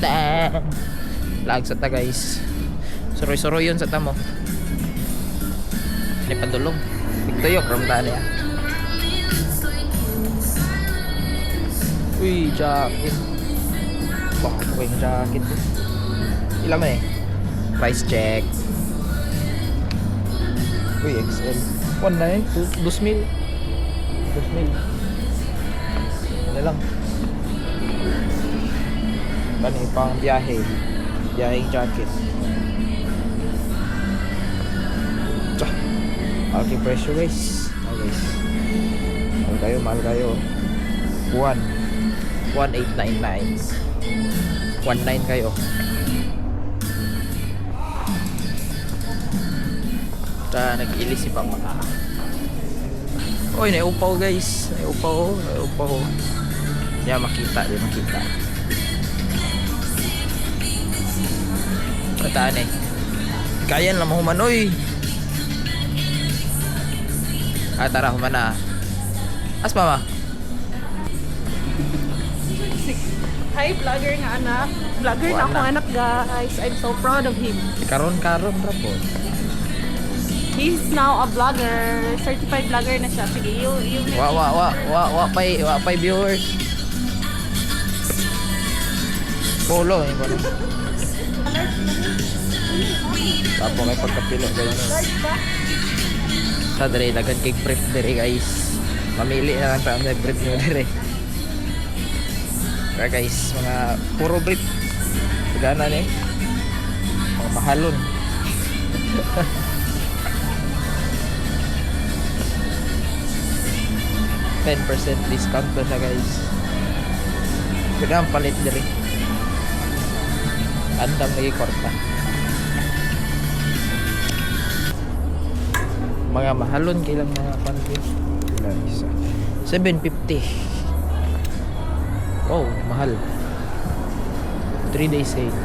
Damn. Lag sa ta guys. Suroy-suroy yun sa tamo. Ini padulong. Tigtuyok ramdaan niya. Uy, jacket. Baka ko yung jacket. Ilan man eh? Price check. Uy, XL. 1.9? 2,000. 2,000. Ano lang. Bani pang biyahe. Biyaheng jacket. Tsa. Okay, pressure guys. Oh guys. Mahal kayo. 1,899. 1,900 kayo. Nag-ilis si Papa. Oy, naupaw guys. Naupaw. Di makita. Bataan eh. Kayan lang mahuman, oy. Tara, humana. As mama. Hi, vlogger nga anak. Vlogger na akong anak, guys. I'm so proud of him. Karon rapon. He's now a vlogger. Certified vlogger na siya. Sige, you Wa pay viewers. Follow ni ko. Tapo kay pagkapilo ganyan. Sa dire dagan cake prep dire guys. Mamili na lang ta ang prep nyo dire. Kaya guys, mga puro brief. Gana ni. Mga mahalon. $10 discount to siya guys. Kaya palit diri. Andam lagi korta. Mga mahalon kailang mga panty. Isa. 750. Wow, mahal. 3 days sale.